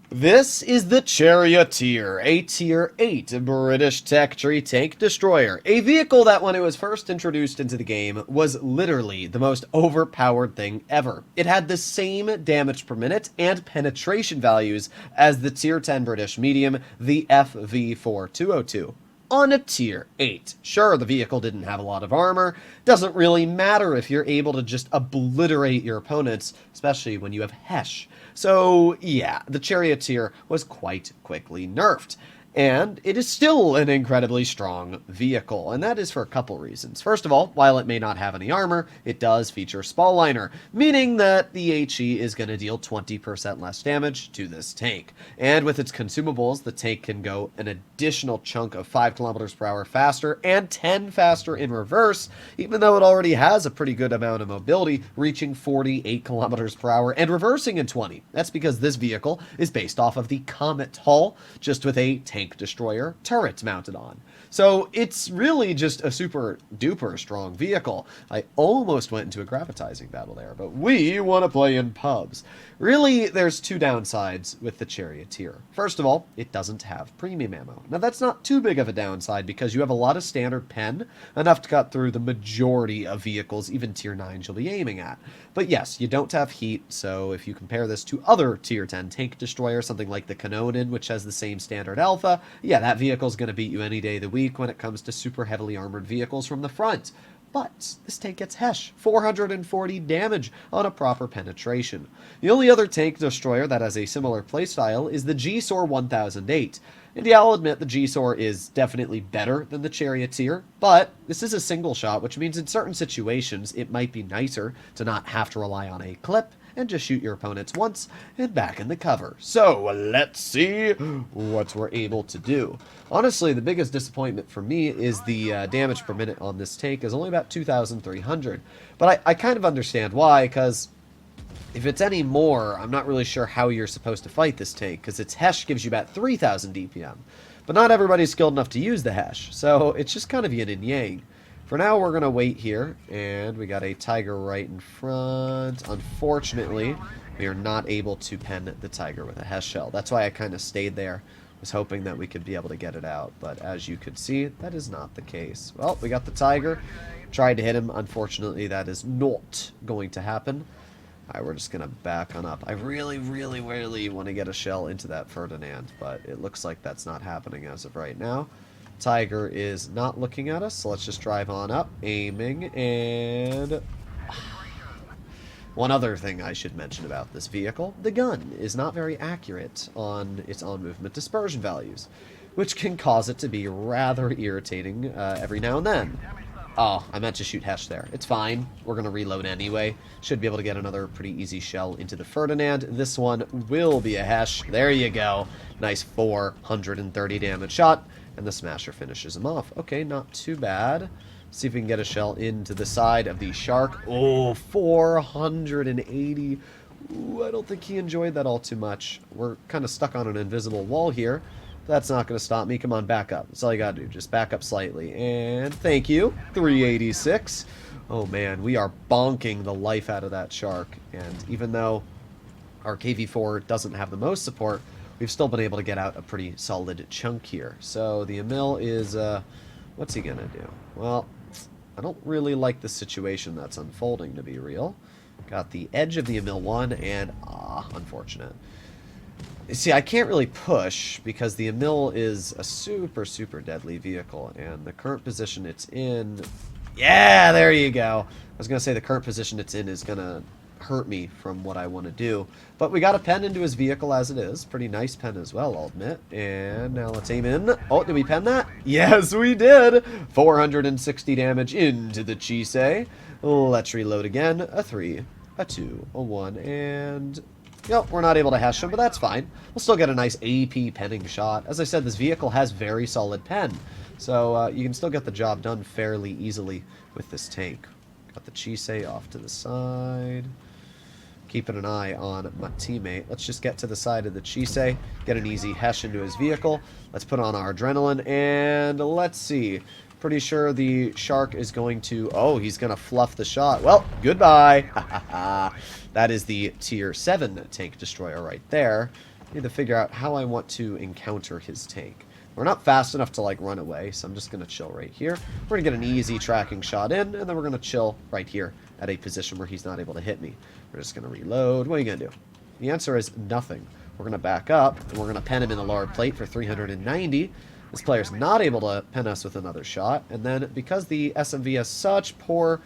This is the Charioteer, a Tier 8 British tech tree tank destroyer. A vehicle that, when it was first introduced into the game, was literally the most overpowered thing ever. It had the same damage per minute and penetration values as the Tier 10 British medium, the FV4202 on a Tier 8. Sure, the vehicle didn't have a lot of armor. Doesn't really matter if you're able to just obliterate your opponents, especially when you have Hesh. So, yeah, the Charioteer was quite quickly nerfed. And it is still an incredibly strong vehicle, and that is for a couple reasons. First of all, while it may not have any armor, it does feature Spall Liner, meaning that the HE is going to deal 20% less damage to this tank. And with its consumables, the tank can go an additional chunk of 5 kilometers per hour faster and 10 faster in reverse, even though it already has a pretty good amount of mobility, reaching 48 kilometers per hour and reversing in 20. That's because this vehicle is based off of the Comet hull, just with a tank destroyer turret mounted on. So it's really just a super duper strong vehicle. I almost went into a gravitizing battle there, but we want to play in pubs. Really, there's two downsides with the Charioteer. First of all, it doesn't have premium ammo. Now that's not too big of a downside because you have a lot of standard pen, enough to cut through the majority of vehicles, even Tier 9s you'll be aiming at. But yes, you don't have heat, so if you compare this to other Tier 10 tank destroyers, something like the Kanonen, which has the same standard alpha, yeah, that vehicle's going to beat you any day of the week when it comes to super heavily armored vehicles from the front. But this tank gets Hesh, 440 damage on a proper penetration. The only other tank destroyer that has a similar playstyle is the G-Sor 1008. And yeah, I'll admit the G-Sor is definitely better than the Charioteer, but this is a single shot, which means in certain situations it might be nicer to not have to rely on a clip and just shoot your opponents once and back in the cover. So let's see what we're able to do. Honestly, the biggest disappointment for me is the damage per minute on this tank is only about 2,300. But I kind of understand why, because if it's any more, I'm not really sure how you're supposed to fight this tank, because its Hesh gives you about 3,000 DPM. But not everybody's skilled enough to use the Hesh, so it's just kind of yin and yang. For now, we're going to wait here, and we got a Tiger right in front. Unfortunately, we are not able to pen the Tiger with a Hesh shell. That's why I kind of stayed there, was hoping that we could be able to get it out. But as you could see, that is not the case. Well, we got the Tiger. Tried to hit him. Unfortunately, that is not going to happen. Alright, we're just going to back on up. I really, really, really want to get a shell into that Ferdinand, but it looks like that's not happening as of right now. Tiger is not looking at us, so let's just drive on up, aiming, and one other thing I should mention about this vehicle, the gun is not very accurate on its on-movement dispersion values, which can cause it to be rather irritating every now and then. Oh, I meant to shoot Hesh there. It's fine. We're going to reload anyway. Should be able to get another pretty easy shell into the Ferdinand. This one will be a Hesh. There you go. Nice 430 damage shot. And the Smasher finishes him off. Okay, not too bad. See if we can get a shell into the side of the Shark. Oh, 480. Ooh, I don't think he enjoyed that all too much. We're kind of stuck on an invisible wall here. That's not going to stop me. Come on, back up. That's all you got to do. Just back up slightly. And thank you. 386. Oh, man. We are bonking the life out of that Shark. And even though our KV4 doesn't have the most support, we've still been able to get out a pretty solid chunk here. So the Emil is, what's he going to do? Well, I don't really like the situation that's unfolding, to be real. Got the edge of the Emil 1, and, unfortunate. You see, I can't really push because the Emil is a super, super deadly vehicle, and the current position it's in... Yeah, there you go. I was going to say the current position it's in is going to hurt me from what I want to do. But we got a pen into his vehicle as it is. Pretty nice pen as well, I'll admit. And now let's aim in. Oh, did we pen that? Yes, we did. 460 damage into the Chisei. Let's reload again. A 3, a 2, a 1, and... Yep, we're not able to Hesh him, but that's fine. We'll still get a nice AP penning shot. As I said, this vehicle has very solid pen. So you can still get the job done fairly easily with this tank. Got the Chisei off to the side. Keeping an eye on my teammate. Let's just get to the side of the Chisei, get an easy Hesh into his vehicle. Let's put on our adrenaline, and let's see. Pretty sure the Shark is going to... Oh, he's going to fluff the shot. Well, goodbye. That is the Tier 7 tank destroyer right there. Need to figure out how I want to encounter his tank. We're not fast enough to, like, run away, so I'm just going to chill right here. We're going to get an easy tracking shot in, and then we're going to chill right here at a position where he's not able to hit me. We're just going to reload. What are you going to do? The answer is nothing. We're going to back up, and we're going to pen him in the lower plate for 390. This player's not able to pen us with another shot, and then because the SMV has such poor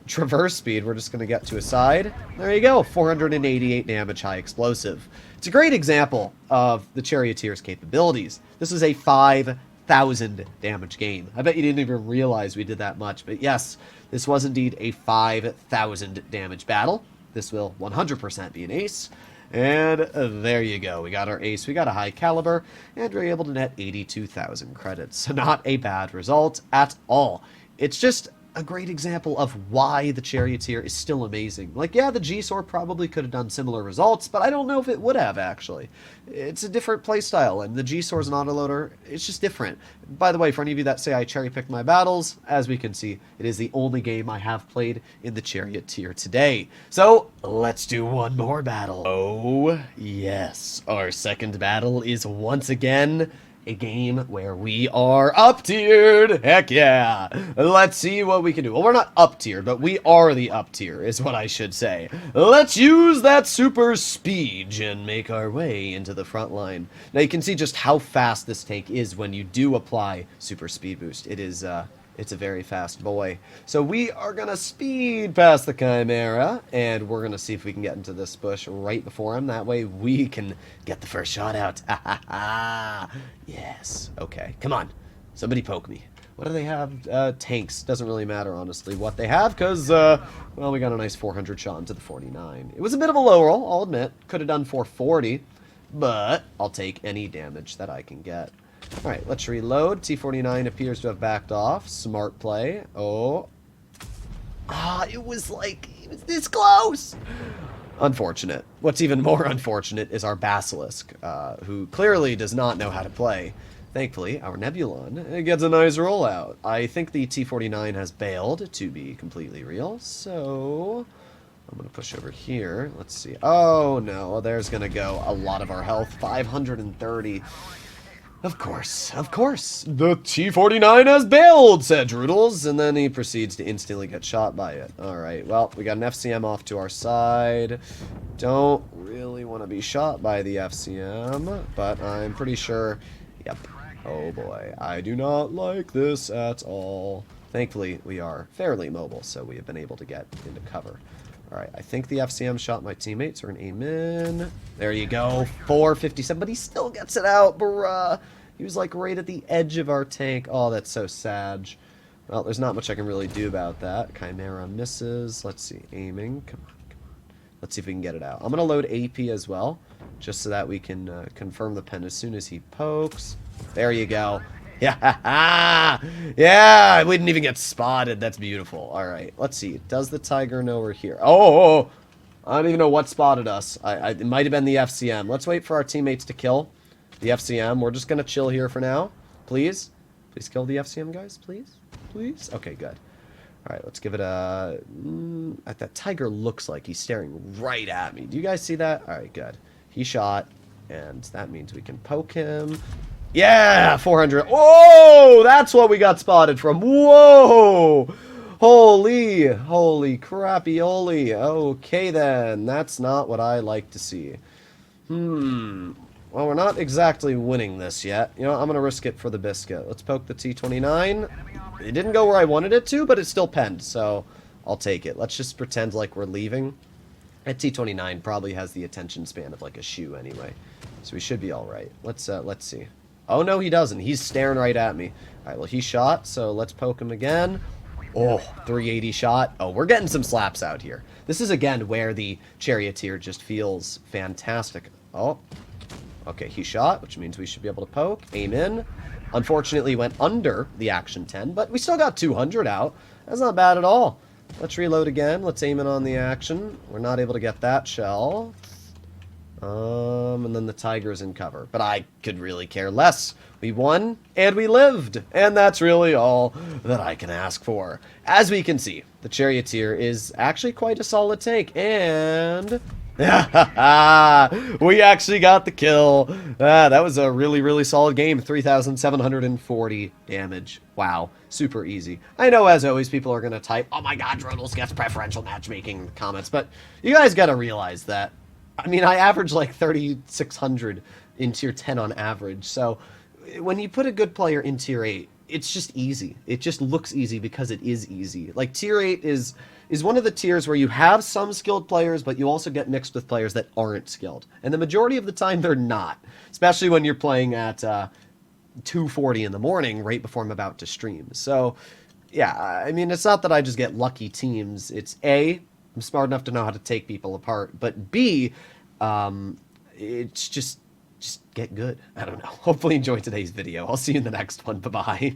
traverse speed, we're just going to get to his side. There you go, 488 damage, high explosive. It's a great example of the Charioteer's capabilities. This is a 5,000 damage game. I bet you didn't even realize we did that much, but yes, this was indeed a 5,000 damage battle. This will 100% be an ace. And there you go. We got our ace. We got a high caliber, and we're able to net 82,000 credits. Not a bad result at all. It's just a great example of why the Charioteer is still amazing. Like, yeah, the G-Sword probably could have done similar results, but I don't know if it would have, actually. It's a different playstyle, and the G-Sword's an autoloader. It's just different. By the way, for any of you that say I cherry-picked my battles, as we can see, it is the only game I have played in the Charioteer today. So, let's do one more battle. Oh, yes. Our second battle is once again a game where we are up-tiered. Heck yeah. Let's see what we can do. Well, we're not up-tiered, but we are the up-tier, is what I should say. Let's use that super speed and make our way into the front line. Now, you can see just how fast this tank is when you do apply super speed boost. It is, it's a very fast boy. So we are going to speed past the Chimera, and we're going to see if we can get into this bush right before him. That way we can get the first shot out. Yes. Okay. Come on. Somebody poke me. What do they have? Tanks. Doesn't really matter, honestly, what they have, because, well, we got a nice 400 shot into the 49. It was a bit of a low roll, I'll admit. Could have done 440, but I'll take any damage that I can get. Alright, let's reload. T-49 appears to have backed off. Smart play. Oh. Ah, it was this close! Unfortunate. What's even more unfortunate is our Basilisk, who clearly does not know how to play. Thankfully, our Nebulon gets a nice rollout. I think the T-49 has bailed, to be completely real, so I'm going to push over here. Let's see. Oh, no. There's going to go a lot of our health. 530. Of course, of course. The T-49 has bailed, said Droodles, and then he proceeds to instantly get shot by it. Alright, well, we got an FCM off to our side. Don't really want to be shot by the FCM, but I'm pretty sure... Yep. Oh boy, I do not like this at all. Thankfully, we are fairly mobile, so we have been able to get into cover. Alright, I think the FCM shot my teammates. We're going to aim in. There you go. 457, but he still gets it out, bruh. He was like right at the edge of our tank. Oh, that's so sad. Well, there's not much I can really do about that. Chimera misses. Let's see. Aiming. Come on, come on. Let's see if we can get it out. I'm going to load AP as well, just so that we can confirm the pen as soon as he pokes. There you go. Yeah, yeah, we didn't even get spotted. That's beautiful. All right, let's see. Does the Tiger know we're here? Oh, I don't even know what spotted us. It might have been the FCM. Let's wait for our teammates to kill the FCM. We're just going to chill here for now. Please. Please kill the FCM, guys. Please. Please. Okay, good. All right, let's give it a... that Tiger looks like he's staring right at me. Do you guys see that? All right, good. He shot, and that means we can poke him. Yeah, 400. Whoa, that's what we got spotted from. Whoa, holy crappy-oly. Okay, then. That's not what I like to see. Well, we're not exactly winning this yet. You know, I'm going to risk it for the biscuit. Let's poke the T-29. It didn't go where I wanted it to, but it's still penned, so I'll take it. Let's just pretend like we're leaving. That T-29 probably has the attention span of like a shoe anyway, so we should be all right. Let's see. Oh, no, he doesn't. He's staring right at me. All right, well, he shot, so let's poke him again. Oh, 380 shot. Oh, we're getting some slaps out here. This is, again, where the Charioteer just feels fantastic. Oh, okay, he shot, which means we should be able to poke. Aim in. Unfortunately, went under the Action 10, but we still got 200 out. That's not bad at all. Let's reload again. Let's aim in on the Action. We're not able to get that shell. And then the Tiger's in cover. But I could really care less. We won, and we lived. And that's really all that I can ask for. As we can see, the Charioteer is actually quite a solid tank. And We actually got the kill. That was a really, really solid game. 3,740 damage. Wow. Super easy. I know, as always, people are going to type, oh my god, Drodels gets preferential matchmaking in the comments, but you guys got to realize that. I mean, I average like 3,600 in tier 10 on average, so when you put a good player in tier 8, it's just easy. It just looks easy because it is easy. Like, tier 8 is one of the tiers where you have some skilled players, but you also get mixed with players that aren't skilled. And the majority of the time, they're not. Especially when you're playing at 2:40 in the morning, right before I'm about to stream. So, yeah, I mean, it's not that I just get lucky teams. It's A, I'm smart enough to know how to take people apart, but B, it's just get good. I don't know. Hopefully you enjoyed today's video. I'll see you in the next one. Bye-bye.